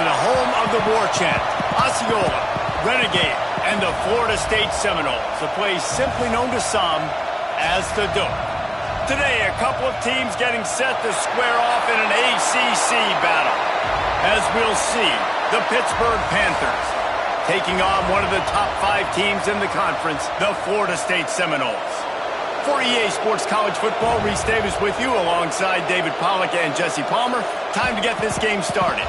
to the home of the war chant, Osceola, Renegade, and the Florida State Seminoles, a place simply known to some as the Doak. Today, a couple of teams getting set to square off in an ACC battle. As we'll see, the Pittsburgh Panthers taking on one of the top 5 teams in the conference, the Florida State Seminoles. For EA Sports College Football, Reese Davis with you alongside David Pollack and Jesse Palmer. Time to get this game started.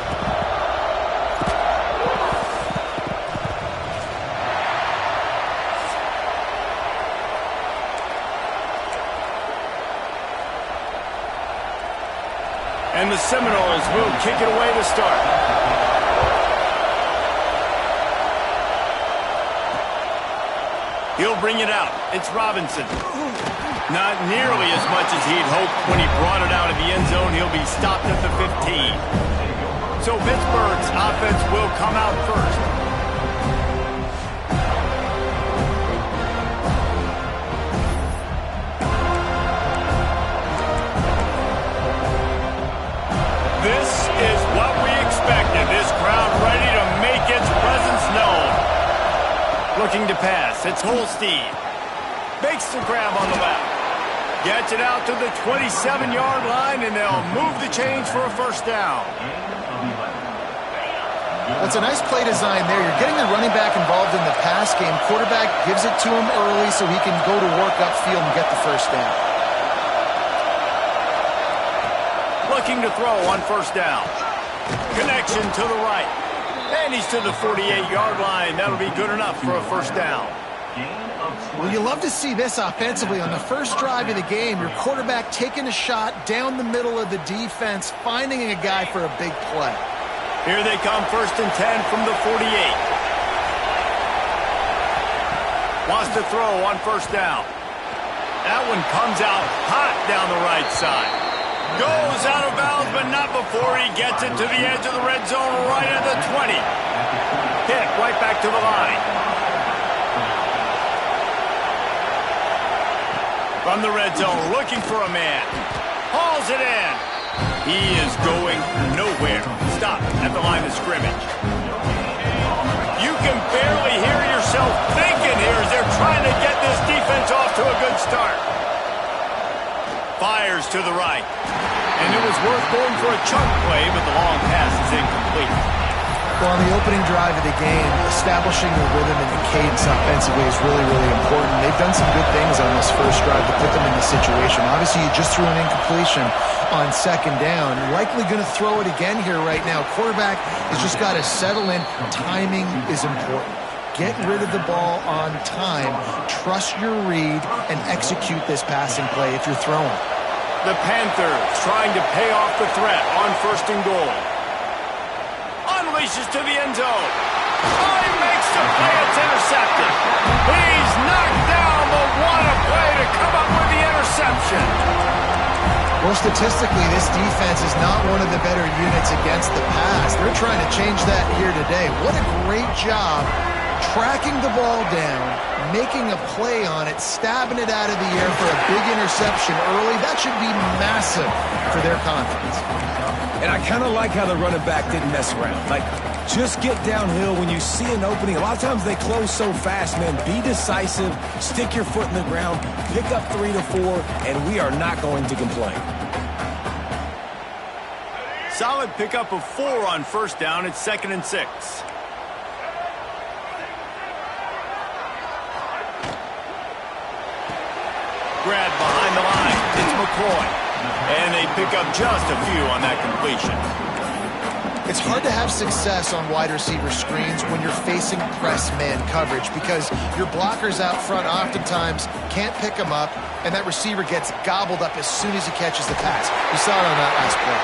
And the Seminoles will kick it away to start. He'll bring it out. It's Robinson. Not nearly as much as he'd hoped when he brought it out of the end zone. He'll be stopped at the 15. So Pittsburgh's offense will come out first. This is what we expected. This crowd ready to make its presence known. Looking to pass. It's Holstein. Makes the grab on the left. Gets it out to the 27-yard line, and they'll move the chains for a first down. Well, it's a nice play design there. You're getting the running back involved in the pass game. Quarterback gives it to him early so he can go to work upfield and get the first down. Looking to throw on first down. Connection to the right. And he's to the 48-yard line. That'll be good enough for a first down. Well, you love to see this offensively. On the first drive of the game, your quarterback taking a shot down the middle of the defense, finding a guy for a big play. Here they come, 1st and 10 from the 48. Wants to throw on first down. That one comes out hot down the right side. Goes out of bounds, but not before he gets it to the edge of the red zone right at the 20. Pitt right back to the line. From the red zone, looking for a man. Hauls it in. He is going nowhere. Stop at the line of scrimmage. You can barely hear yourself thinking here as they're trying to get this defense off to a good start. Fires to the right. And it was worth going for a chunk play, but the long pass is incomplete. Well, on the opening drive of the game, establishing the rhythm and the cadence offensively is really, really important. They've done some good things on this first drive to put them in this situation. Obviously, you just threw an incompletion on second down. Likely going to throw it again here right now. Quarterback has just got to settle in. Timing is important. Get rid of the ball on time. Trust your read and execute this passing play if you're throwing. The Panthers trying to pay off the threat on 1st and goal. Unleashes to the end zone. Oh, he makes the play. It's intercepted. He's knocked down, but what a play to come up with the interception. Well, statistically, this defense is not one of the better units against the pass. They're trying to change that here today. What a great job tracking the ball down, making a play on it, stabbing it out of the air for a big interception early. That should be massive for their confidence. And I kind of like how the running back didn't mess around. Like, just get downhill when you see an opening. A lot of times they close so fast, man. Be decisive, stick your foot in the ground, pick up 3 to 4, and we are not going to complain. Solid pickup of 4 on first down. It's 2nd and 6. Grab behind the line. It's McCoy. And they pick up just a few on that completion. It's hard to have success on wide receiver screens when you're facing press man coverage because your blockers out front oftentimes can't pick them up, and that receiver gets gobbled up as soon as he catches the pass. You saw it on that last play.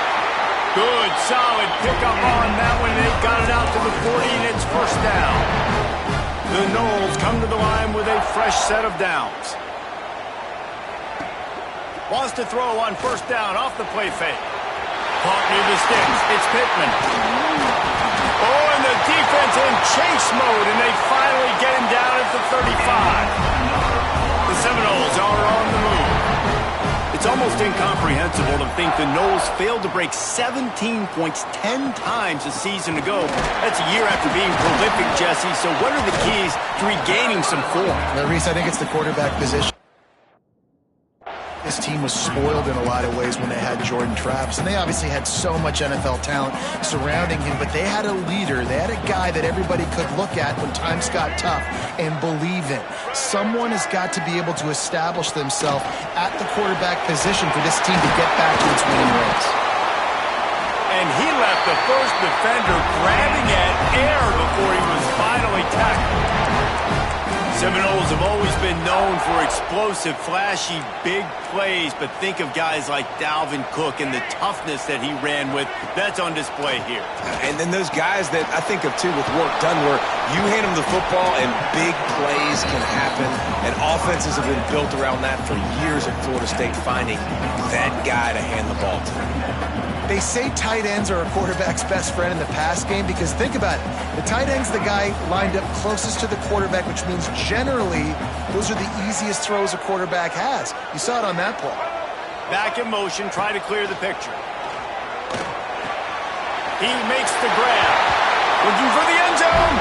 Good, solid pickup on that one. They got it out to the 40, and it's first down. The Noles come to the line with a fresh set of downs. Wants to throw on first down off the play fake. Caught near the sticks. It's Pittman. Oh, and the defense in chase mode, and they finally get him down at the 35. The Seminoles are on the move. It's almost incomprehensible to think the Noles failed to break 17 points 10 times a season ago. That's a year after being prolific, Jesse. So what are the keys to regaining some form? Now, Reese, I think it's the quarterback position. This team was spoiled in a lot of ways when they had Jordan Travis, and they obviously had so much NFL talent surrounding him, but they had a leader. They had a guy that everybody could look at when times got tough and believe in. Someone has got to be able to establish themselves at the quarterback position for this team to get back to its winning ways. And he left the first defender grabbing at air before he was finally tackled. Seminoles have always been known for explosive, flashy, big plays, but think of guys like Dalvin Cook and the toughness that he ran with. That's on display here. And then those guys that I think of, too, with work done, where you hand them the football and big plays can happen, and offenses have been built around that for years at Florida State, finding that guy to hand the ball to. They say tight ends are a quarterback's best friend in the pass game because think about it. The tight end's the guy lined up closest to the quarterback, which means generally those are the easiest throws a quarterback has. You saw it on that play. Back in motion, try to clear the picture. He makes the grab. Looking for the end zone.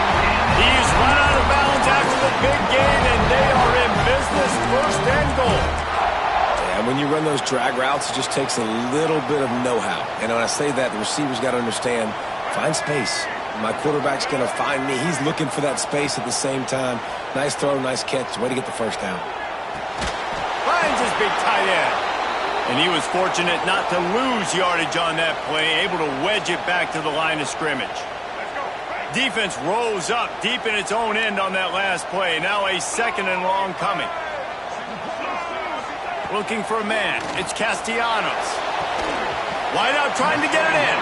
He's run out of bounds after the big gain, and they are in business, first and goal. And when you run those drag routes, it just takes a little bit of know-how. And when I say that, the receiver's got to understand, find space. My quarterback's going to find me. He's looking for that space at the same time. Nice throw, nice catch. Way to get the first down. Finds his big tight end. And he was fortunate not to lose yardage on that play, able to wedge it back to the line of scrimmage. Defense rose up deep in its own end on that last play. Now a second and long coming. Looking for a man. It's Castellanos. Wide out trying to get it in.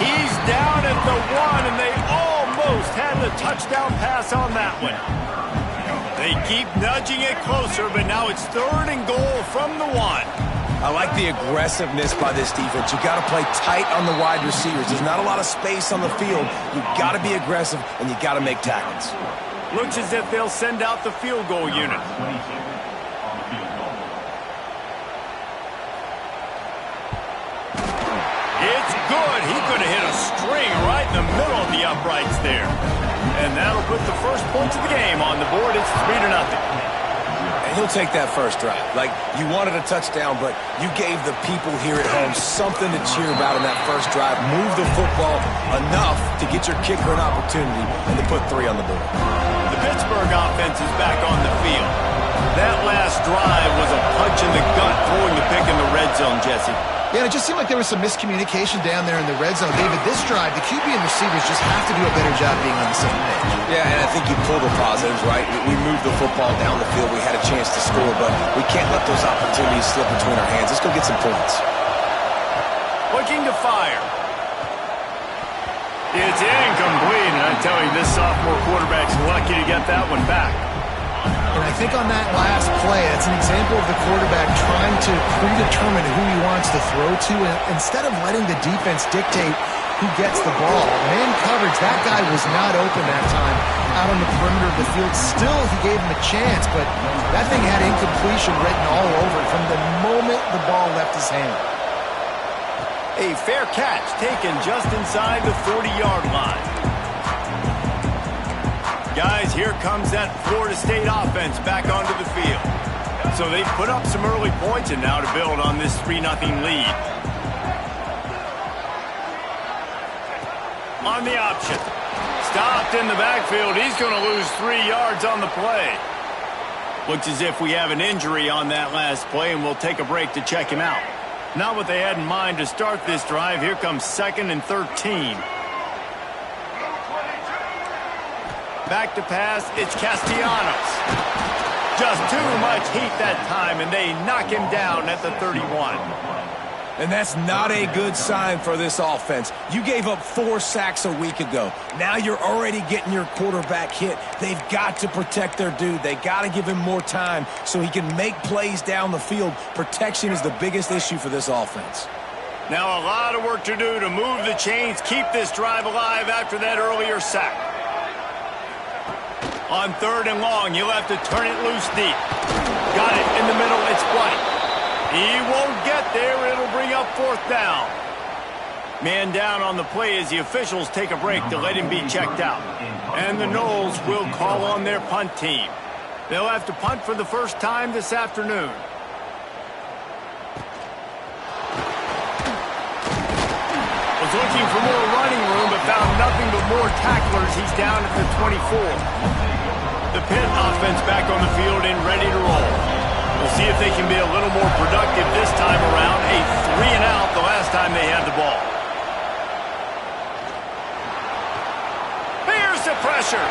He's down at the 1, and they almost had the touchdown pass on that one. They keep nudging it closer, but now it's third and goal from the 1. I like the aggressiveness by this defense. You got to play tight on the wide receivers. There's not a lot of space on the field. You got to be aggressive, and you got to make tackles. Looks as if they'll send out the field goal unit. It's good. He could have hit a string right in the middle of the uprights there. And that'll put the first points of the game on the board. It's 3-0. And he'll take that first drive. Like, you wanted a touchdown, but you gave the people here at home something to cheer about in that first drive. Move the football enough to get your kicker an opportunity and to put 3 on the board. The Pittsburgh offense is back on the field. That last drive was a punch in the gut, throwing the pick in the red zone, Jesse. Yeah, it just seemed like there was some miscommunication down there in the red zone. David, this drive, the QB and receivers just have to do a better job being on the same page. Yeah, and I think you pull the positives, right? We moved the football down the field. We had a chance to score, but we can't let those opportunities slip between our hands. Let's go get some points. Looking to fire. It's incomplete, and I tell you, this sophomore quarterback's lucky to get that one back. And I think on that last play, that's an example of the quarterback trying to predetermine who he wants to throw to, and instead of letting the defense dictate who gets the ball. Man coverage, that guy was not open that time out on the perimeter of the field. Still, he gave him a chance, but that thing had incompletion written all over it from the moment the ball left his hand. A fair catch taken just inside the 40-yard line. Guys, here comes that Florida State offense back onto the field. So they've put up some early points and now to build on this 3-0 lead. On the option. Stopped in the backfield. He's going to lose 3 yards on the play. Looks as if we have an injury on that last play, and we'll take a break to check him out. Not what they had in mind to start this drive. Here comes 2nd and 13. Back to pass, it's Castellanos. Just too much heat that time, and they knock him down at the 31. And that's not a good sign for this offense. You gave up 4 sacks a week ago. Now you're already getting your quarterback hit. They've got to protect their dude. They got to give him more time so he can make plays down the field. Protection is the biggest issue for this offense. Now a lot of work to do to move the chains, keep this drive alive after that earlier sack. On 3rd and long, you'll have to turn it loose deep. Got it in the middle, it's White. He won't get there. It'll bring up 4th down. Man down on the play as the officials take a break to let him be checked out. And the Noles will call on their punt team. They'll have to punt for the first time this afternoon. Was looking for more running room, but found nothing but more tacklers. He's down at the 24. The Pitt offense back on the field and ready to roll. We'll see if they can be a little more productive this time around. A 3-and-out the last time they had the ball. Here's the pressure.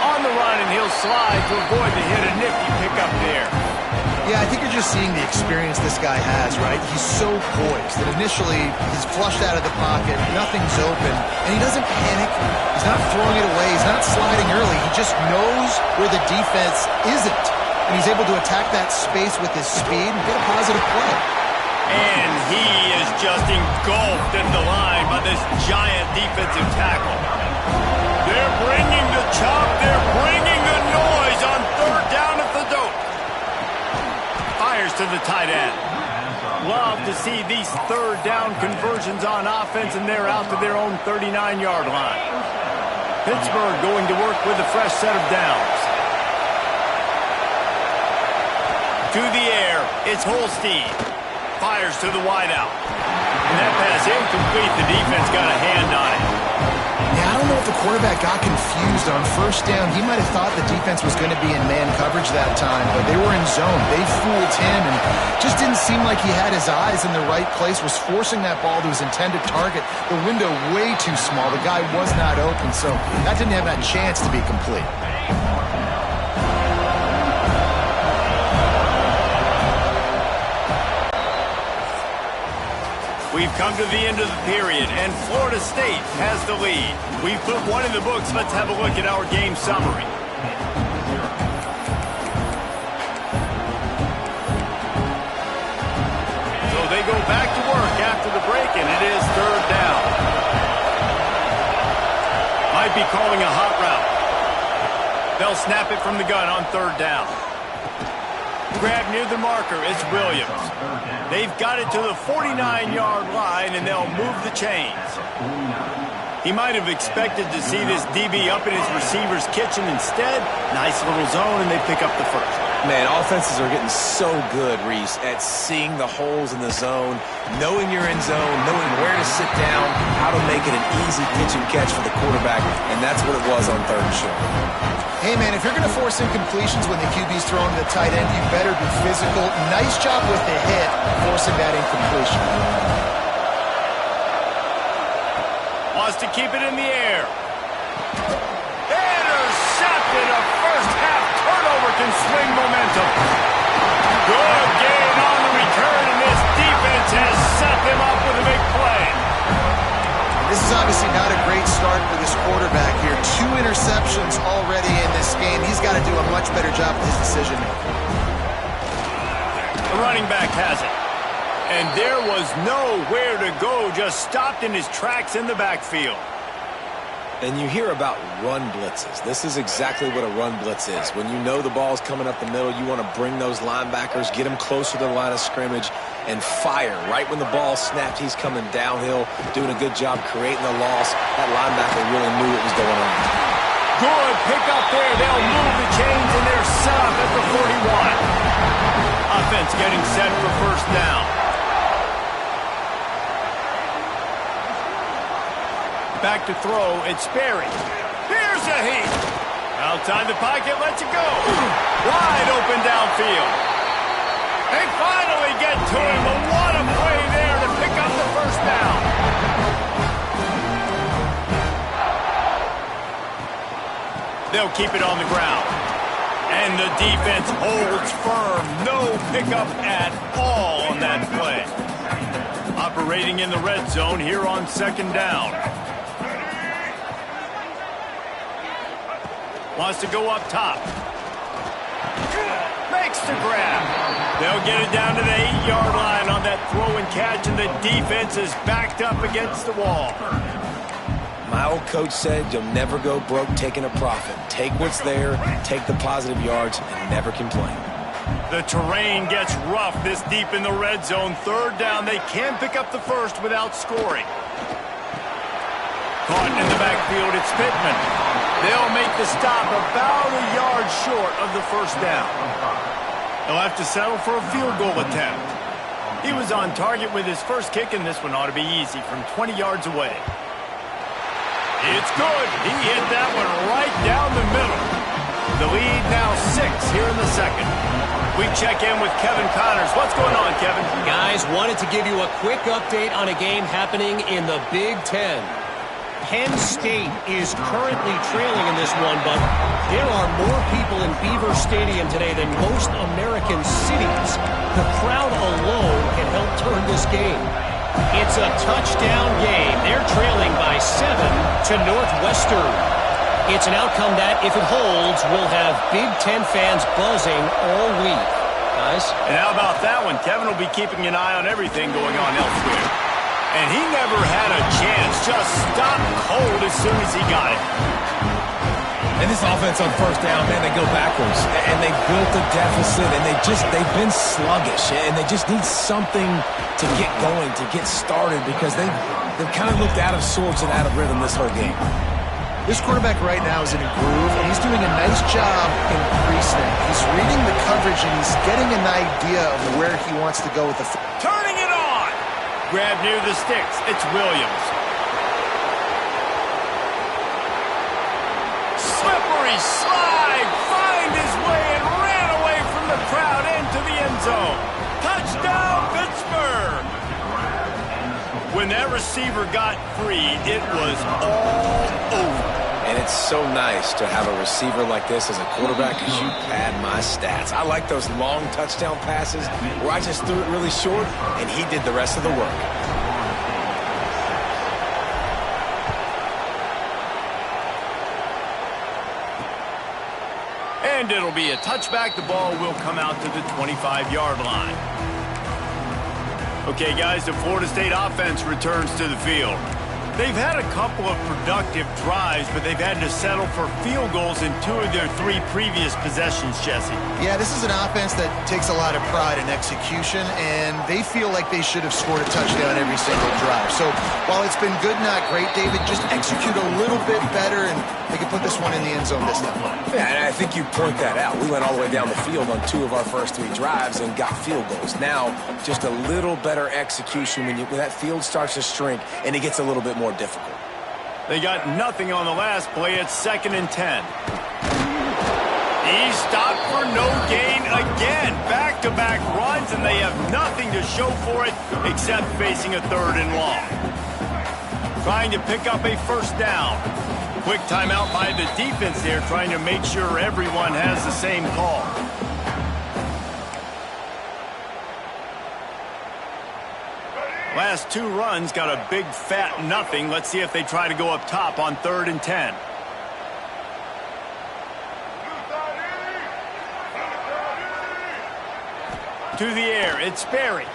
On the run, and he'll slide to avoid the hit. A nifty pickup there. Yeah, I think you're just seeing the experience this guy has, right? He's so poised that initially he's flushed out of the pocket, nothing's open, and he doesn't panic. He's not throwing it away. He's not sliding early. He just knows where the defense isn't, and he's able to attack that space with his speed and get a positive play. And he is just engulfed at the line by this giant defensive tackle. They're bringing the chop. They're bringing the noise on 3rd down at the dope. Fires to the tight end. Love to see these 3rd down conversions on offense, and they're out to their own 39-yard line. Pittsburgh going to work with a fresh set of downs. To the air, it's Holstein. Fires to the wideout. And that pass incomplete. The defense got a hand on it. Yeah, I don't know if the quarterback got confused on 1st down. He might have thought the defense was going to be in man coverage that time, but they were in zone. They fooled him and just didn't seem like he had his eyes in the right place, was forcing that ball to his intended target. The window way too small. The guy was not open, so that didn't have that chance to be complete. We've come to the end of the period, and Florida State has the lead. We've put one in the books. Let's have a look at our game summary. So they go back to work after the break, and it is 3rd down. Might be calling a hot route. They'll snap it from the gun on 3rd down. Grab near the marker. It's Williams. They've got it to the 49-yard line, and they'll move the chains. He might have expected to see this DB up in his receiver's kitchen. Instead, nice little zone, and they pick up the first. Man, offenses are getting so good, Reese, at seeing the holes in the zone, knowing you're in zone, knowing where to sit down, how to make it an easy pitch and catch for the quarterback, and that's what it was on 3rd and short. Hey, man, if you're going to force incompletions when the QB's throwing to the tight end, you better be physical. Nice job with the hit, forcing that incompletion. Wants to keep it in the air. Intercepted. A first-half turnover can swing momentum. Good gain on the return, and this defense has set them up with a big play. This is obviously not a great start for this quarterback here. 2 interceptions already in this game. He's got to do a much better job with his decision-making. The running back has it. And there was nowhere to go, just stopped in his tracks in the backfield. And you hear about run blitzes. This is exactly what a run blitz is. When you know the ball's coming up the middle, you want to bring those linebackers, get them closer to the line of scrimmage, and fire. Right when the ball snapped, he's coming downhill, doing a good job creating the loss. That linebacker really knew what was going on. Good pick up there. They'll move the chains, and they're set up at the 41. Offense getting set for 1st down. Back to throw, it's Sperry. Here's a heat. Outside the pocket, lets it go. Wide open downfield. They finally get to him, but what a play there to pick up the 1st down. They'll keep it on the ground. And the defense holds firm. No pickup at all on that play. Operating in the red zone here on 2nd down. Wants to go up top. Makes the grab. They'll get it down to the 8-yard line on that throw and catch, and the defense is backed up against the wall. My old coach said you'll never go broke taking a profit. Take what's there, take the positive yards, and never complain. The terrain gets rough this deep in the red zone. Third down, they can pick up the first without scoring. Caught in the backfield, it's Pittman. They'll make the stop about a yard short of the first down. They'll have to settle for a field goal attempt. He was on target with his first kick, and this one ought to be easy from 20 yards away. It's good. He hit that one right down the middle. The lead now 6 here in the second. We check in with Kevin Connors. What's going on, Kevin? Guys, wanted to give you a quick update on a game happening in the Big Ten. Penn State is currently trailing in this one, but there are more people in Beaver Stadium today than most American cities. The crowd alone can help turn this game. It's a touchdown game. They're trailing by 7 to Northwestern. It's an outcome that, if it holds, will have Big Ten fans buzzing all week. Guys? And how about that one? Kevin will be keeping an eye on everything going on elsewhere. And he never had a chance. Just stopped cold as soon as he got it. And this offense on first down, man, they go backwards. And they built a deficit, and they've been sluggish. And they just need something to get going, to get started, because they've kind of looked out of sorts and out of rhythm this whole game. This quarterback right now is in a groove, and he's doing a nice job in pre-snap. He's reading the coverage, and he's getting an idea of where he wants to go with the... Turning it on! Grab near the sticks. It's Williams. Slippery slide. Find his way and ran away from the crowd into the end zone. Touchdown, Pittsburgh! When that receiver got free, it was all over. And it's so nice to have a receiver like this as a quarterback, because you pad my stats. I like those long touchdown passes where I just threw it really short and he did the rest of the work. And it'll be a touchback. The ball will come out to the 25-yard line. Okay, guys, the Florida State offense returns to the field. They've had a couple of productive drives, but they've had to settle for field goals in 2 of their 3 previous possessions, Jesse. Yeah, this is an offense that takes a lot of pride in execution, and they feel like they should have scored a touchdown every single drive. So while it's been good, not great, David, just execute a little bit better, and they can put this one in the end zone this time. Yeah, and I think you point that out. We went all the way down the field on 2 of our first 3 drives and got field goals. Now, just a little better execution when that field starts to shrink and it gets a little bit more difficult. They got nothing on the last play. It's 2nd and 10. He stopped for no gain again. Back-to-back runs, and they have nothing to show for it except facing a 3rd and long. Trying to pick up a first down. Quick timeout by the defense there, trying to make sure everyone has the same call. Last 2 runs got a big fat nothing. Let's see if they try to go up top on 3rd and 10. To the air, it's Sperry.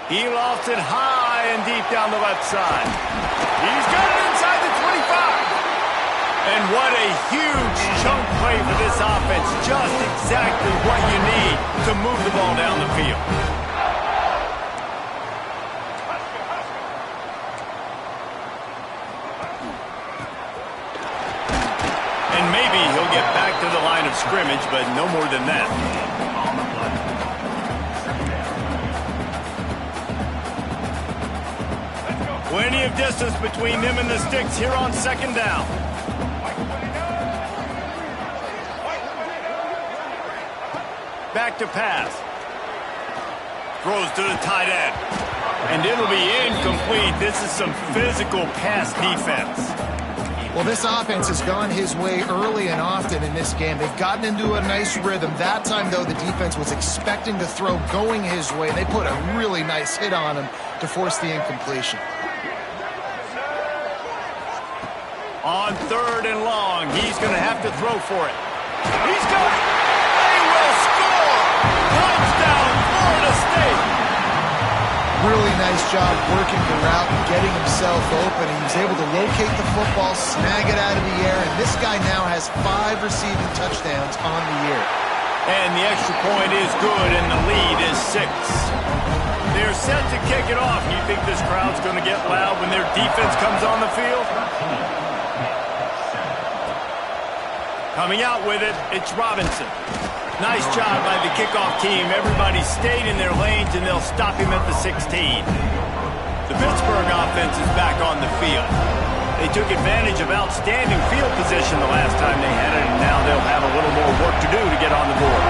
He lofts it high and deep down the left side. He's got it inside the 25. And what a huge chunk play for this offense. Just exactly what you need to move the ball down the field. And maybe he'll get back to the line of scrimmage, but no more than that. Plenty of distance between them and the sticks here on 2nd down. Back to pass. Throws to the tight end. And it'll be incomplete. This is some physical pass defense. Well, this offense has gone his way early and often in this game. They've gotten into a nice rhythm. That time, though, the defense was expecting the throw going his way. They put a really nice hit on him to force the incompletion. On 3rd and long, he's going to have to throw for it. He's got it. They will score. Touchdown, Florida State. Really nice job working the route and getting himself open. He was able to locate the football, snag it out of the air, and this guy now has 5 receiving touchdowns on the year. And the extra point is good, and the lead is 6. They're set to kick it off. You think this crowd's going to get loud when their defense comes on the field? Coming out with it, it's Robinson. Nice job by the kickoff team. Everybody stayed in their lanes, and they'll stop him at the 16. The Pittsburgh offense is back on the field. They took advantage of outstanding field position the last time they had it, and now they'll have a little more work to do to get on the board.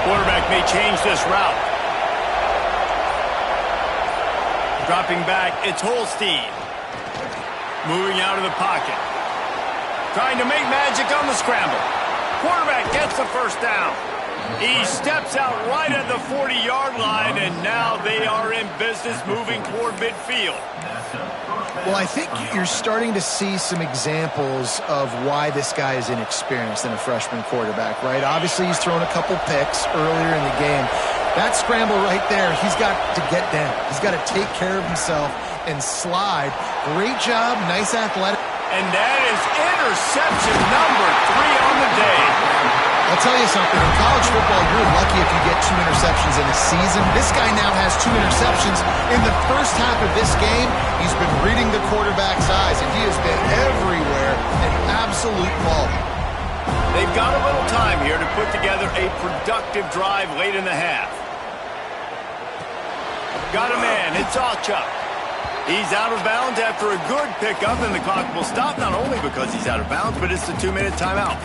Quarterback may change this route. Dropping back, it's Holstein. Moving out of the pocket. Trying to make magic on the scramble. Quarterback gets the first down. He steps out right at the 40-yard line, and now they are in business moving toward midfield. Well, I think you're starting to see some examples of why this guy is inexperienced in a freshman quarterback, right? Obviously, he's thrown a couple picks earlier in the game. That scramble right there, he's got to get down. He's got to take care of himself and slide. Great job, nice athletic. And that is interception number 3 on the day. I'll tell you something, in college football, you're lucky if you get 2 interceptions in a season. This guy now has 2 interceptions. In the first half of this game, he's been reading the quarterback's eyes, and he has been everywhere, an absolute ball. They've got a little time here to put together a productive drive late in the half. Got a man, it's Alchuk. He's out of bounds after a good pickup, and the clock will stop not only because he's out of bounds, but it's the 2-minute timeout.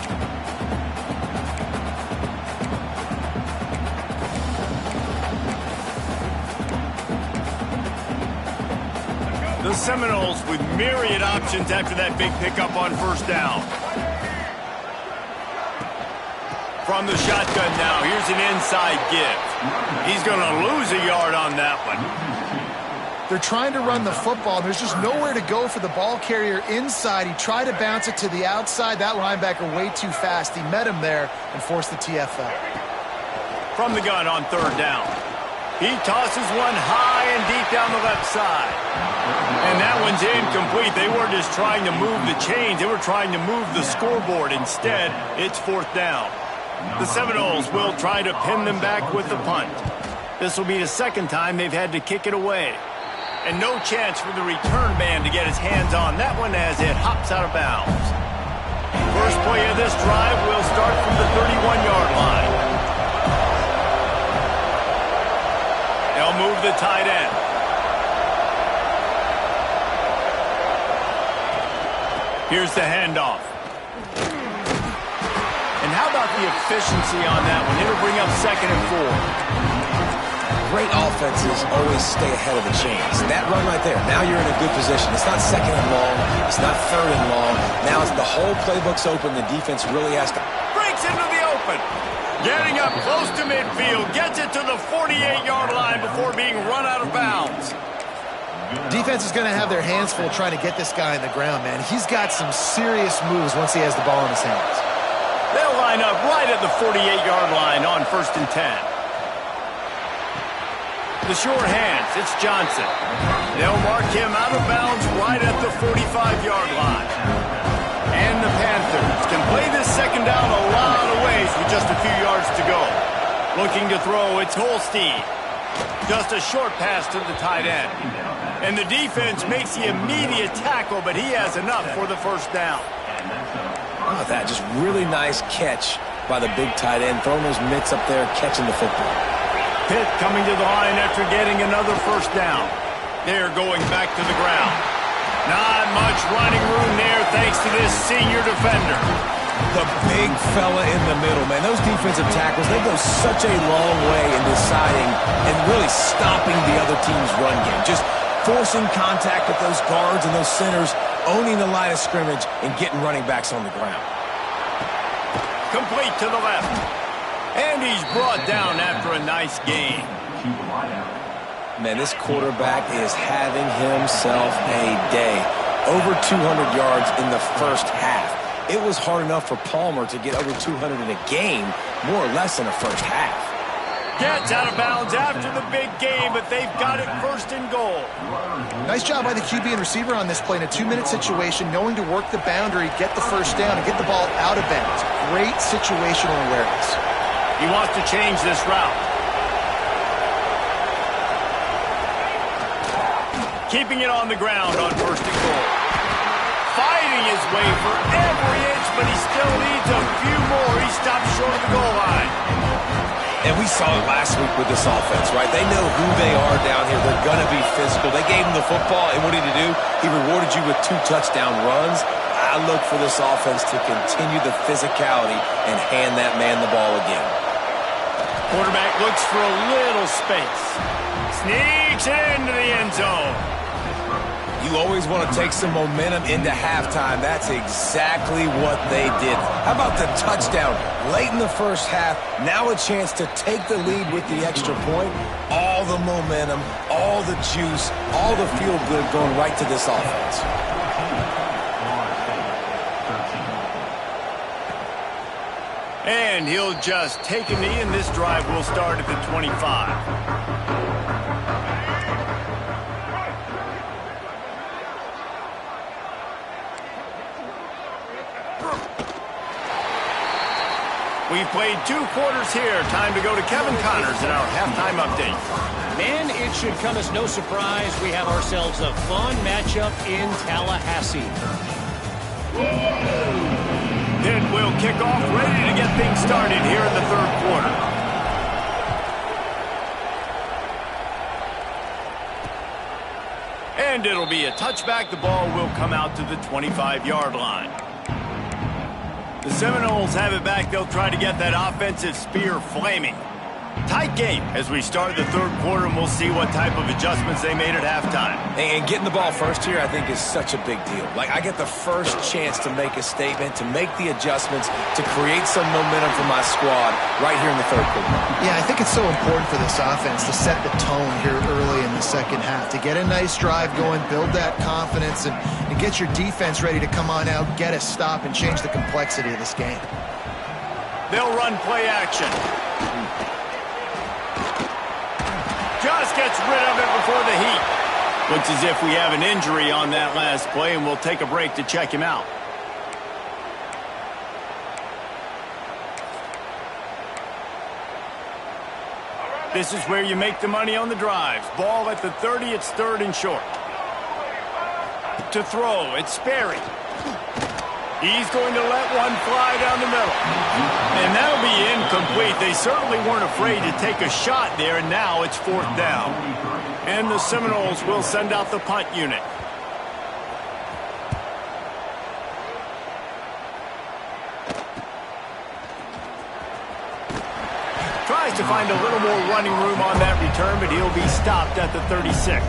The Seminoles with myriad options after that big pickup on first down. From the shotgun now, here's an inside give. He's going to lose a yard on that one. They're trying to run the football. There's just nowhere to go for the ball carrier inside. He tried to bounce it to the outside. That linebacker way too fast. He met him there and forced the TFL. From the gun on third down. He tosses one high and deep down the left side. And that one's incomplete. They weren't just trying to move the chains. They were trying to move the scoreboard. Instead, it's fourth down. The Seminoles will try to pin them back with the punt. This will be the second time they've had to kick it away. And no chance for the return man to get his hands on that one as it hops out of bounds. First play of this drive will start from the 31-yard line. They'll move the tight end. Here's the handoff. And how about the efficiency on that one? It'll bring up 2nd and 4. Great offenses always stay ahead of the chains. That run right there, now you're in a good position. It's not 2nd and long. It's not 3rd and long. Now as the whole playbook's open, the defense really has to... Breaks into the open. Getting up close to midfield. Gets it to the 48-yard line before being run out of bounds. Defense is going to have their hands full trying to get this guy on the ground, man. He's got some serious moves once he has the ball in his hands. They'll line up right at the 48-yard line on 1st and 10. The short hands, it's Johnson. They'll mark him out of bounds right at the 45-yard line. And the Panthers can play this second down a lot of ways with just a few yards to go. Looking to throw, it's Holstein. Just a short pass to the tight end. And the defense makes the immediate tackle, but he has enough for the first down. How about that? Just really nice catch by the big tight end, throwing those mitts up there, catching the football. Pitt coming to the line after getting another first down. They're going back to the ground. Not much running room there thanks to this senior defender. The big fella in the middle, man. Those defensive tackles, they go such a long way in deciding and really stopping the other team's run game. Just forcing contact with those guards and those centers, owning the line of scrimmage, and getting running backs on the ground. Complete to the left. And he's brought down after a nice gain. Man, this quarterback is having himself a day. Over 200 yards in the first half. It was hard enough for Palmer to get over 200 in a game, more or less in the first half. Gets out of bounds after the big game, but they've got it first and goal. Nice job by the QB and receiver on this play in a 2-minute situation, knowing to work the boundary, get the first down, and get the ball out of bounds. Great situational awareness. He wants to change this route. Keeping it on the ground on first and goal. Fighting his way for every inch, but he still needs a few more. He stopped short of the goal line. And we saw it last week with this offense, right? They know who they are down here. They're going to be physical. They gave him the football, and what did he do? He rewarded you with 2 touchdown runs. I look for this offense to continue the physicality and hand that man the ball again. Quarterback looks for a little space. Sneaks into the end zone. You always want to take some momentum into halftime. That's exactly what they did. How about the touchdown late in the first half? Now a chance to take the lead with the extra point. All the momentum, all the juice, all the feel-good going right to this offense. And he'll just take a knee, and this drive will start at the 25. We've played 2 quarters here. Time to go to Kevin Connors in our halftime update. Man, it should come as no surprise we have ourselves a fun matchup in Tallahassee. Pitt will kick off, ready to get things started here in the third quarter. And it'll be a touchback. The ball will come out to the 25-yard line. The Seminoles have it back. They'll try to get that offensive spear flaming. Tight game as we start the third quarter, and we'll see what type of adjustments they made at halftime. And getting the ball first here, I think, is such a big deal. Like, I get the first chance to make a statement, to make the adjustments, to create some momentum for my squad right here in the third quarter. Yeah, I think it's so important for this offense to set the tone here early in the second half, to get a nice drive going, build that confidence, and get your defense ready to come on out, get a stop, and change the complexity of this game. They'll run play action. Just gets rid of it before the heat. Looks as if we have an injury on that last play, and we'll take a break to check him out. This is where you make the money on the drives. Ball at the 30, it's third and short. To throw, it's Sperry. He's going to let one fly down the middle. And that'll be incomplete. They certainly weren't afraid to take a shot there, and now it's fourth down. And the Seminoles will send out the punt unit. Tries to find a little more running room on that return, but he'll be stopped at the 36.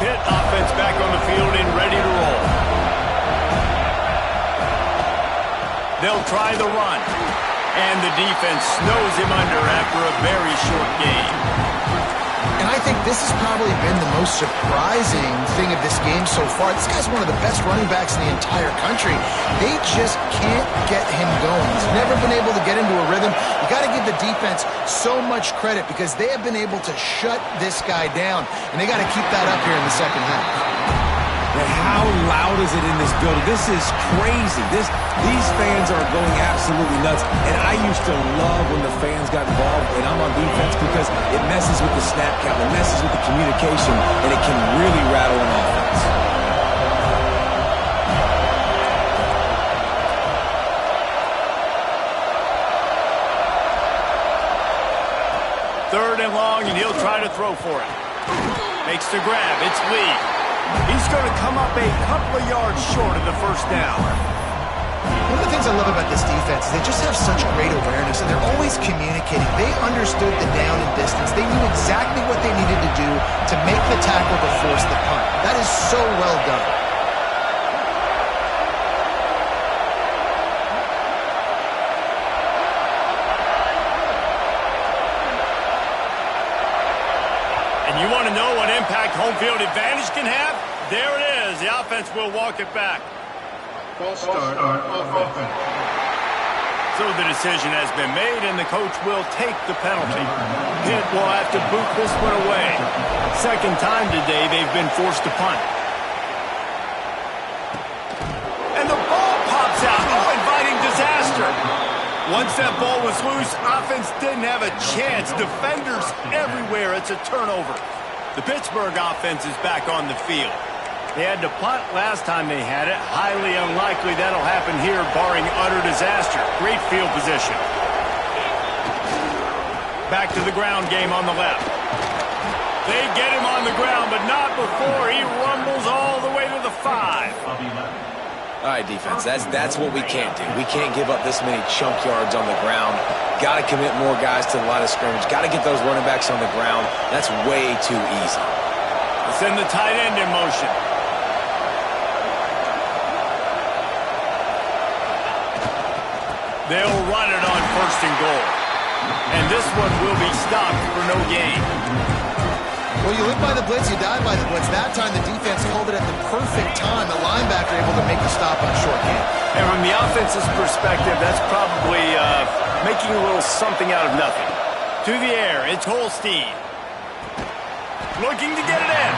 Pitt offense back on the field and ready to roll. They'll try the run. And the defense snows him under after a very short game. And I think this has probably been the most surprising thing of this game so far. This guy's one of the best running backs in the entire country. They just can't get him going. He's never been able to get into a rhythm. You got to give the defense so much credit because they have been able to shut this guy down, and they got to keep that up here in the second half. And how loud is it in this building? This is crazy. These fans are going absolutely nuts. And I used to love when the fans got involved, and I'm on defense because it messes with the snap count, it messes with the communication, and it can really rattle an offense. Third and long, and he'll try to throw for it. Makes the grab. It's Lee. He's going to come up a couple of yards short of the first down. One of the things I love about this defense is they just have such great awareness, and they're always communicating. They understood the down and distance. They knew exactly what they needed to do to make the tackle to force the punt. That is so well done. And you want to know what impact home field advantage can have? There it is. The offense will walk it back. False start on offense. So the decision has been made, and the coach will take the penalty. Pitt will have to boot this one away. Second time today they've been forced to punt. And the ball pops out. Oh, inviting disaster. Once that ball was loose, offense didn't have a chance. Defenders everywhere. It's a turnover. The Pittsburgh offense is back on the field. They had to punt last time they had it. Highly unlikely that'll happen here, barring utter disaster. Great field position. Back to the ground game on the left. They get him on the ground, but not before he rumbles all the way to the 5. All right, defense, that's what we can't do. We can't give up this many chunk yards on the ground. Got to commit more guys to the line of scrimmage. Got to get those running backs on the ground. That's way too easy. Send the tight end in motion. They'll run it on 1st and goal. And this one will be stopped for no gain. Well, you live by the blitz, you die by the blitz. That time the defense called it at the perfect time. The linebacker able to make the stop on a short gain. And from the offense's perspective, that's probably making a little something out of nothing. To the air, it's Holstein. Looking to get it in.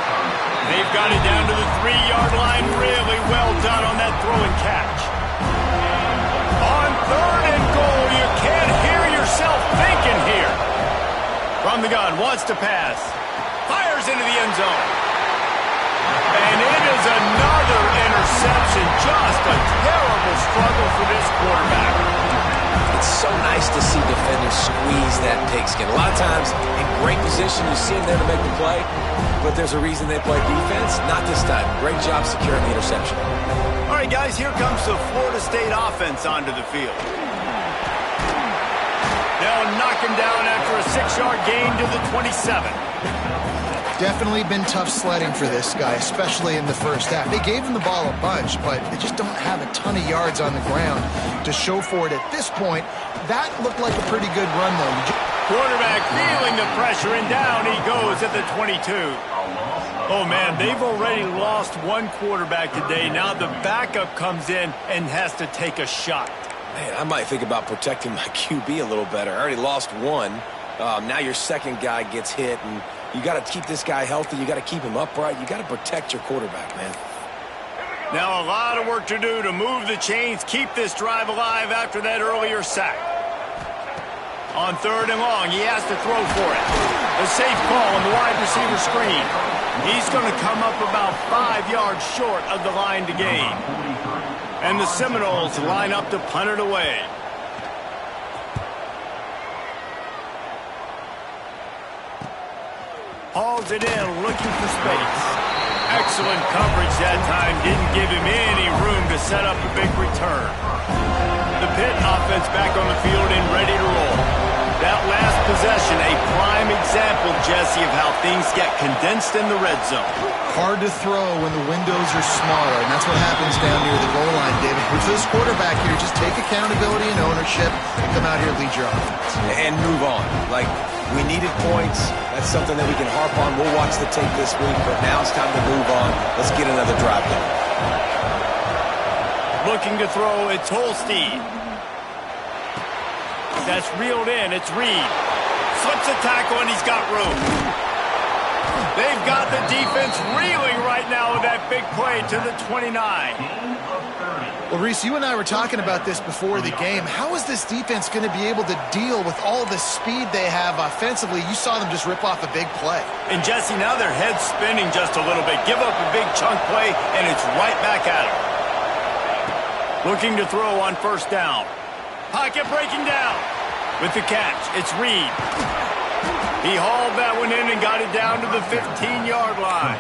They've got it down to the 3-yard line. Really well done on that throw and catch. On 3rd and goal, you can't hear yourself thinking here. From the gun, wants to pass. Fires into the end zone. And it is another interception. Just a terrible struggle for this quarterback. It's so nice to see defenders squeeze that pigskin. A lot of times, in great position, you see them there to make the play, but there's a reason they play defense. Not this time. Great job securing the interception. All right, guys, here comes the Florida State offense onto the field. They'll knock him down after a 6-yard gain to the 27. Definitely been tough sledding for this guy, especially in the first half. They gave him the ball a bunch, but they just don't have a ton of yards on the ground to show for it at this point. That looked like a pretty good run, though. Quarterback feeling the pressure, and down he goes at the 22. Oh, man, they've already lost one quarterback today. Now the backup comes in and has to take a shot. Man, I might think about protecting my QB a little better. I already lost one. Now your second guy gets hit, and you got to keep this guy healthy. You got to keep him upright. You got to protect your quarterback, man. Now a lot of work to do to move the chains, keep this drive alive after that earlier sack. On 3rd and long, he has to throw for it. A safe call on the wide receiver screen. He's going to come up about 5 yards short of the line to gain. And the Seminoles line up to punt it away. Hauls it in, looking for space. Excellent coverage that time. Didn't give him any room to set up a big return. The Pitt offense back on the field and ready to roll. That last possession, a prime example, Jesse, of how things get condensed in the red zone. Hard to throw when the windows are smaller, and that's what happens down near the goal line, David. For this quarterback here, just take accountability and ownership and come out here and lead your offense. And move on. Like, we needed points. That's something that we can harp on. We'll watch the tape this week, but now it's time to move on. Let's get another drive going. Looking to throw, it's Holstein. That's reeled in, it's Reed. Slips a tackle and he's got room. They've got the defense reeling right now with that big play to the 29. Well, Reese, you and I were talking about this before the game. How is this defense going to be able to deal with all the speed they have offensively? You saw them just rip off a big play. And Jesse, now their head's spinning just a little bit. Give up a big chunk play and it's right back at them. Looking to throw on 1st down. Pocket breaking down. With the catch, it's Reed. He hauled that one in and got it down to the 15-yard line.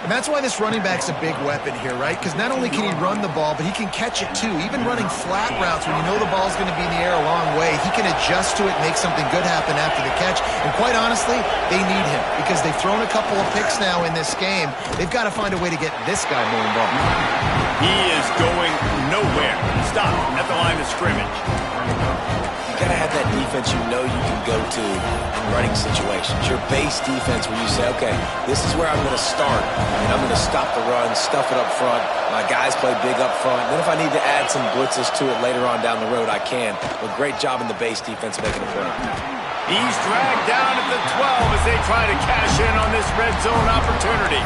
And that's why this running back's a big weapon here, right? Because not only can he run the ball, but he can catch it too. Even running flat routes when you know the ball's going to be in the air a long way, he can adjust to it, make something good happen after the catch. And quite honestly, they need him because they've thrown a couple of picks now in this game. They've got to find a way to get this guy more involved. He is going nowhere. Stop at the line of scrimmage. You got to have that defense you know you can go to in running situations. Your base defense where you say, okay, this is where I'm going to start, and I'm going to stop the run, stuff it up front. My guys play big up front. Then if I need to add some blitzes to it later on down the road, I can. But great job in the base defense making a play. He's dragged down at the 12 as they try to cash in on this red zone opportunity.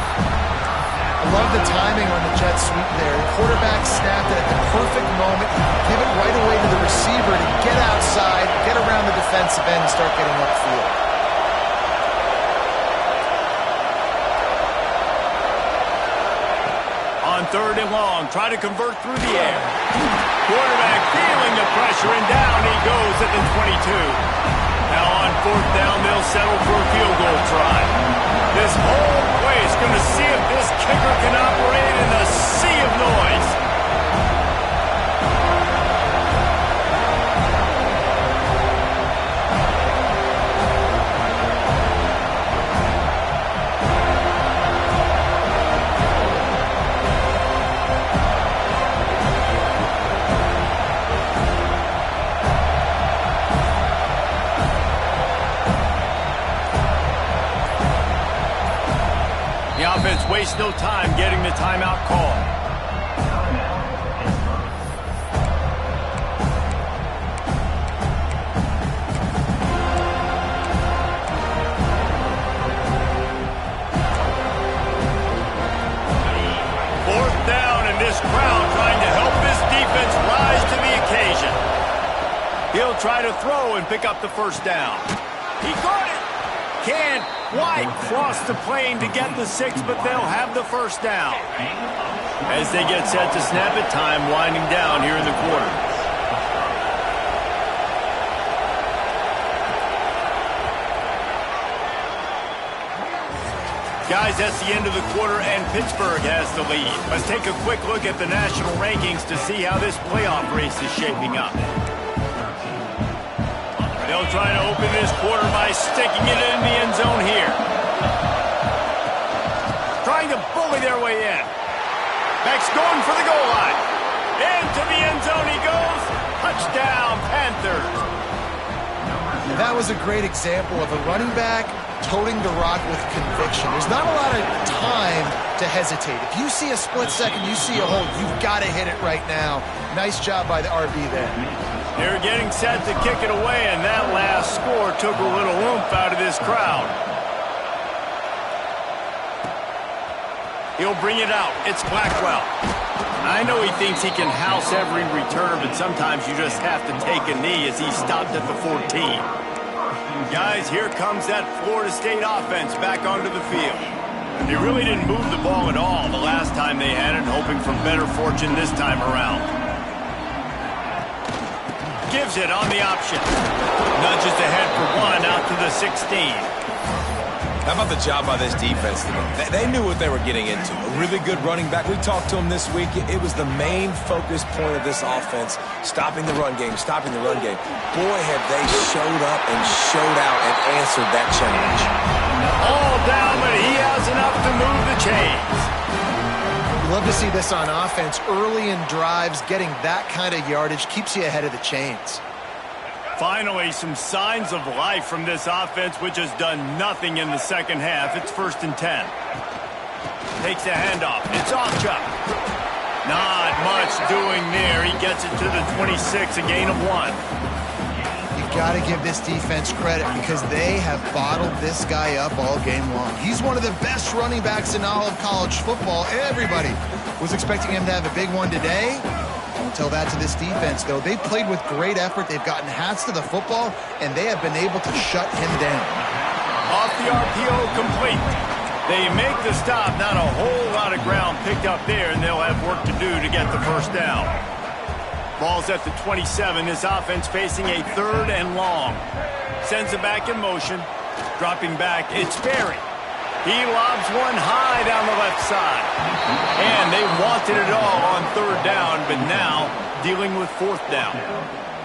I love the timing on the jet sweep there. The quarterback snapped it at the perfect moment. Give it right away to the receiver to get outside, get around the defensive end, and start getting upfield. On 3rd and long, try to convert through the air. Quarterback feeling the pressure, and down he goes at the 22. Now on 4th down, they'll settle for a field goal try. This whole play is going to see if this kicker can operate in the sea of noise. The offense wastes no time getting the timeout call. Fourth down, and this crowd trying to help this defense rise to the occasion. He'll try to throw and pick up the first down. He caught it. Can't quite cross the plane to get the 6, but they'll have the first down. As they get set to snap it, time winding down here in the quarter. Guys, that's the end of the quarter, and Pittsburgh has the lead. Let's take a quick look at the national rankings to see how this playoff race is shaping up. They'll try to open this quarter by sticking it in the end zone here. Trying to bully their way in. Beck's going for the goal line. Into the end zone he goes. Touchdown, Panthers. And that was a great example of a running back toting the rock with conviction. There's not a lot of time to hesitate. If you see a split second, you see a hole, you've got to hit it right now. Nice job by the RB there. They're getting set to kick it away, and that last score took a little oomph out of this crowd. He'll bring it out. It's Blackwell. I know he thinks he can house every return, but sometimes you just have to take a knee as he stopped at the 14. Guys, here comes that Florida State offense back onto the field. They really didn't move the ball at all the last time they had it, hoping for better fortune this time around. Gives it on the option. Nudges ahead for one out to the 16. How about the job by this defense today? They knew what they were getting into. A really good running back. We talked to him this week. It was the main focus point of this offense, stopping the run game, stopping the run game. Boy, have they showed up and showed out and answered that challenge. All down, but he has enough to move the chains. Love to see this on offense. Early in drives, getting that kind of yardage keeps you ahead of the chains. Finally, some signs of life from this offense, which has done nothing in the second half. It's 1st and 10. Takes a handoff. It's off Chuck. Not much doing there. He gets it to the 26, a gain of 1. You've got to give this defense credit because they have bottled this guy up all game long. He's one of the best running backs in all of college football. Everybody was expecting him to have a big one today. Don't tell that to this defense, though. They've played with great effort. They've gotten hats to the football, and they have been able to shut him down. Off the RPO, complete. They make the stop. Not a whole lot of ground picked up there, and they'll have work to do to get the first down. Ball's at the 27. This offense facing a 3rd and long. Sends it back in motion. Dropping back, it's Berry. He lobs one high down the left side. And they wanted it all on 3rd down, but now dealing with 4th down.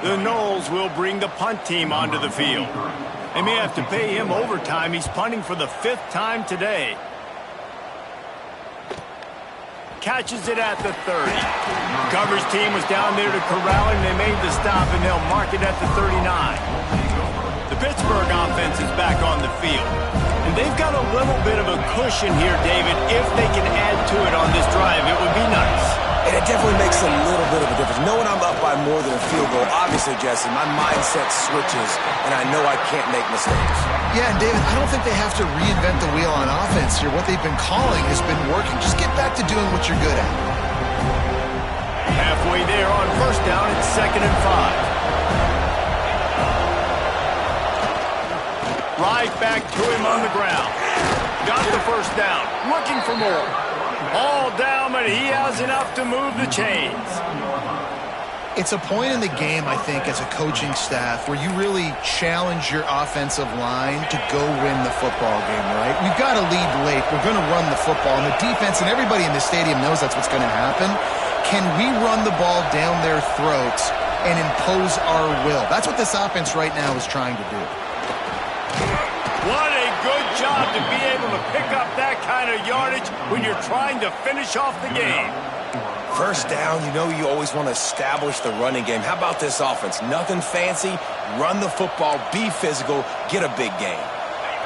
The Noles will bring the punt team onto the field. They may have to pay him overtime. He's punting for the 5th time today. catches it at the 30. The coverage team was down there to corral him. They made the stop, and they'll mark it at the 39. The Pittsburgh offense is back on the field. And they've got a little bit of a cushion here, David. If they can add to it on this drive, it would be nice. And it definitely makes a little bit of a difference. Knowing I'm up by more than a field goal, obviously, Jesse, my mindset switches, and I know I can't make mistakes. Yeah, and David, I don't think they have to reinvent the wheel on offense here. What they've been calling has been working. Just get back to doing what you're good at. Halfway there on first down, it's 2nd and 5. Right back to him on the ground. Got the first down. Looking for more. All down, but he has enough to move the chains. It's a point in the game, I think, as a coaching staff where you really challenge your offensive line to go win the football game, right? We've got to lead late. We're going to run the football. And the defense and everybody in the stadium knows that's what's going to happen. Can we run the ball down their throats and impose our will? That's what this offense right now is trying to do. What a good job to be able to pick up that kind of yardage when you're trying to finish off the game. First down, you know you always want to establish the running game. How about this offense? Nothing fancy. Run the football, be physical, get a big gain.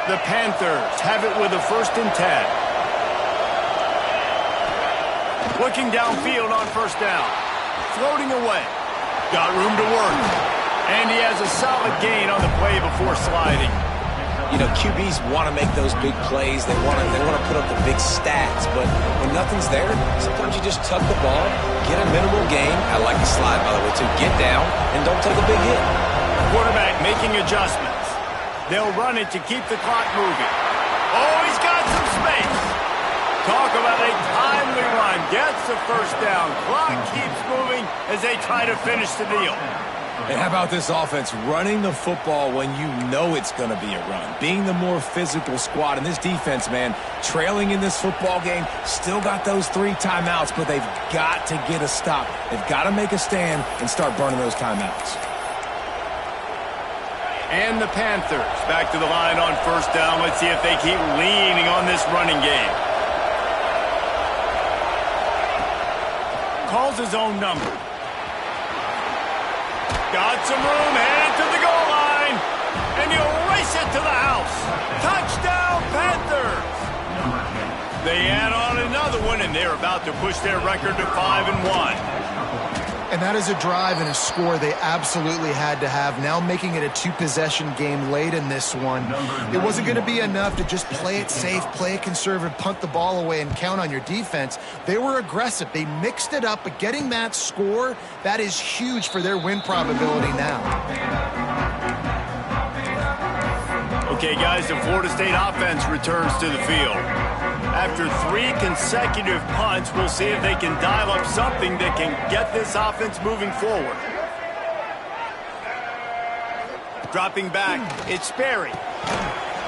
The Panthers have it with a 1st and 10. Looking downfield on first down. Floating away. Got room to work. And he has a solid gain on the play before sliding. You know, QBs want to make those big plays. They want to put up the big stats. But when nothing's there, sometimes you just tuck the ball, get a minimal gain. I like the slide, by the way, too. Get down and don't take a big hit. Quarterback making adjustments. They'll run it to keep the clock moving. Oh, he's got some space. Talk about a timely run. Gets the first down. Clock keeps moving as they try to finish the deal. And how about this offense running the football when you know it's going to be a run? Being the more physical squad. And this defense, man, trailing in this football game, still got those 3 timeouts, but they've got to get a stop. They've got to make a stand and start burning those timeouts. And the Panthers back to the line on first down. Let's see if they keep leaning on this running game. Calls his own number. Got some room, headed to the goal line, and he'll race it to the house. Touchdown, Panthers! They add on another one, and they're about to push their record to 5-1. And that is a drive and a score they absolutely had to have. Now making it a 2-possession game late in this one. It wasn't going to be enough to just play it safe, play it conservative, punt the ball away, and count on your defense. They were aggressive. They mixed it up, but getting that score, that is huge for their win probability now. Okay, guys, the Florida State offense returns to the field. After 3 consecutive punts, we'll see if they can dial up something that can get this offense moving forward. Dropping back, it's Sperry.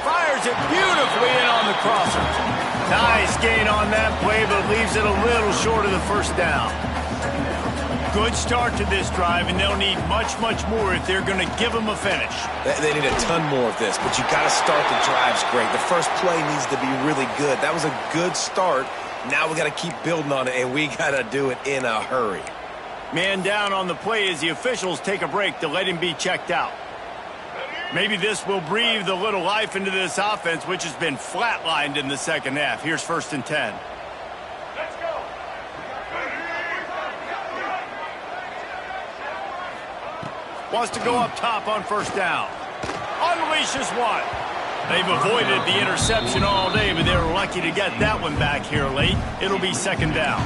Fires it beautifully in on the crossers. Nice gain on that play, but leaves it a little short of the first down. Good start to this drive, and they'll need much, much more if they're going to give them a finish. They need a ton more of this, but you got to start the drives great. The first play needs to be really good. That was a good start. Now we got to keep building on it, and we got to do it in a hurry. Man down on the play as the officials take a break to let him be checked out. Maybe this will breathe a little life into this offense, which has been flatlined in the second half. Here's 1st and 10. Wants to go up top on first down. Unleashes one. They've avoided the interception all day, but they're lucky to get that one back here late. It'll be 2nd down.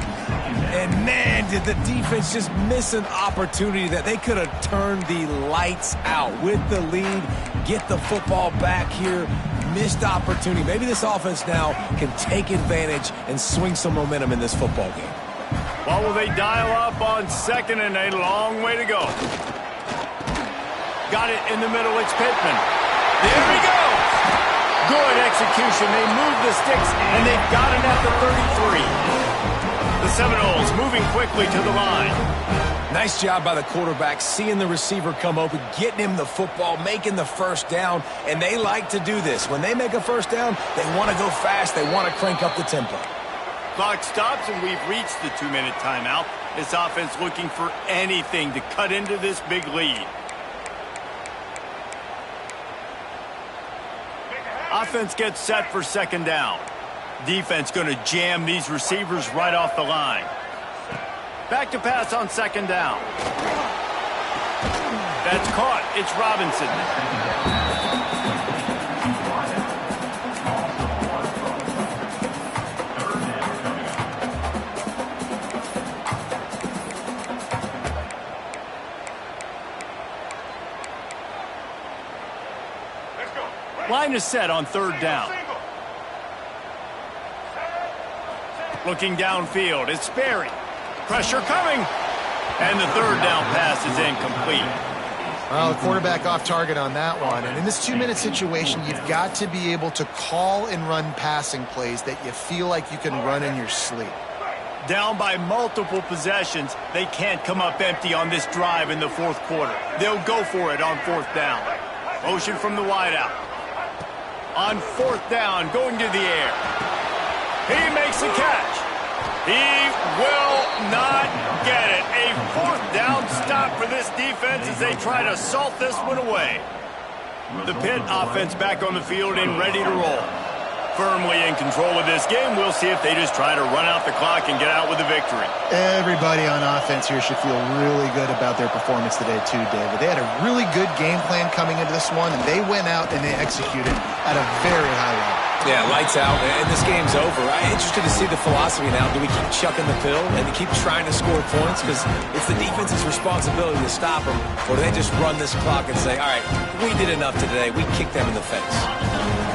And, man, did the defense just miss an opportunity that they could have turned the lights out with the lead, get the football back here. Missed opportunity. Maybe this offense now can take advantage and swing some momentum in this football game. Well, will they dial up on 2nd and a long way to go? Got it in the middle, it's Pittman. There he goes! Good execution. They move the sticks, and they've got it at the 33. The Seminoles moving quickly to the line. Nice job by the quarterback, seeing the receiver come open, getting him the football, making the first down, and they like to do this. When they make a first down, they want to go fast. They want to crank up the tempo. Clock stops, and we've reached the 2-minute timeout. This offense looking for anything to cut into this big lead. Offense gets set for second down. Defense going to jam these receivers right off the line. Back to pass on second down. That's caught. It's Robinson. Line is set on third down. Looking downfield, it's Sperry. Pressure coming. And the third down pass is incomplete. Well, the quarterback off target on that one. And in this 2-minute situation, you've got to be able to call and run passing plays that you feel like you can run in your sleep. Down by multiple possessions, they can't come up empty on this drive in the fourth quarter. They'll go for it on fourth down. Motion from the wideout. On fourth down, going to the air. He makes the catch. He will not get it. A fourth down stop for this defense as they try to salt this one away. The Pitt offense back on the field and ready to roll. Firmly in control of this game. We'll see if they just try to run out the clock and get out with a victory. Everybody on offense here should feel really good about their performance today too, David. They had a really good game plan coming into this one, and they went out and they executed at a very high level. Yeah, lights out, and this game's over. I'm interested to see the philosophy now. Do we keep chucking the pill and keep trying to score points? Because it's the defense's responsibility to stop them. Or do they just run this clock and say, all right, we did enough today. We kicked them in the face.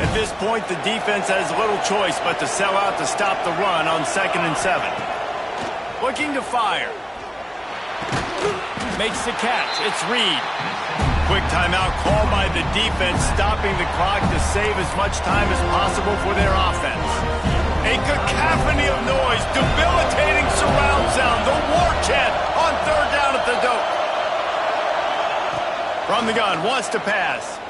At this point, the defense has little choice but to sell out to stop the run on 2nd and 7. Looking to fire. Makes the catch. It's Reed. Quick timeout called by the defense, stopping the clock to save as much time as possible for their offense. A cacophony of noise, debilitating surround sound, the war chant on third down at the dope. From the gun, wants to pass.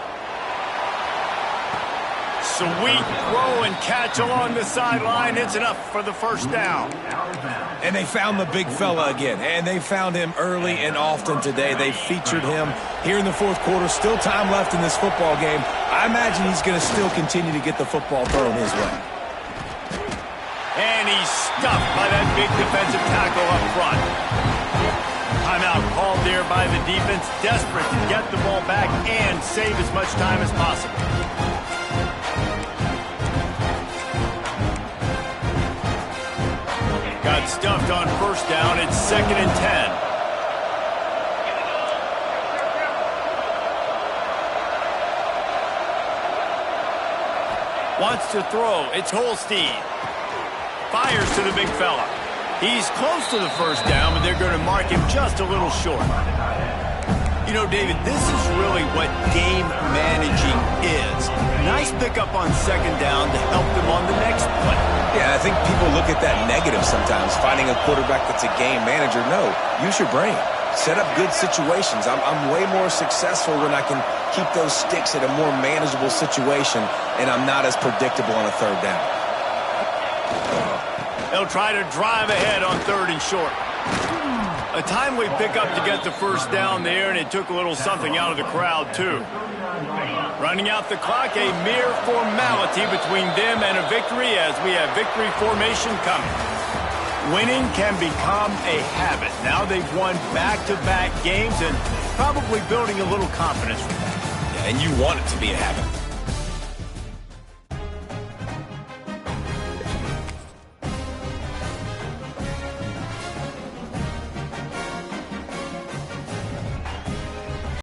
Sweet throw and catch along the sideline. It's enough for the first down. And they found the big fella again, and they found him early and often today. They featured him here in the fourth quarter. Still time left in this football game. I imagine he's going to still continue to get the football thrown his way. And he's stuffed by that big defensive tackle up front. Timeout called there by the defense, desperate to get the ball back and save as much time as possible. Got stuffed on first down. It's 2nd and 10. Wants to throw. It's Holstein. Fires to the big fella. He's close to the first down, but they're going to mark him just a little short. You know, David, this is really what game managing is. Nice pickup on second down to help them on the next play. Yeah, I think people look at that negative sometimes, finding a quarterback that's a game manager. No, use your brain. Set up good situations. I'm way more successful when I can keep those sticks at a more manageable situation, and I'm not as predictable on a third down. They'll try to drive ahead on 3rd and short. A timely pickup to get the first down there, and it took a little something out of the crowd, too. Running out the clock, a mere formality between them and a victory as we have victory formation coming. Winning can become a habit. Now they've won back-to-back games and probably building a little confidence from that. Yeah, and you want it to be a habit.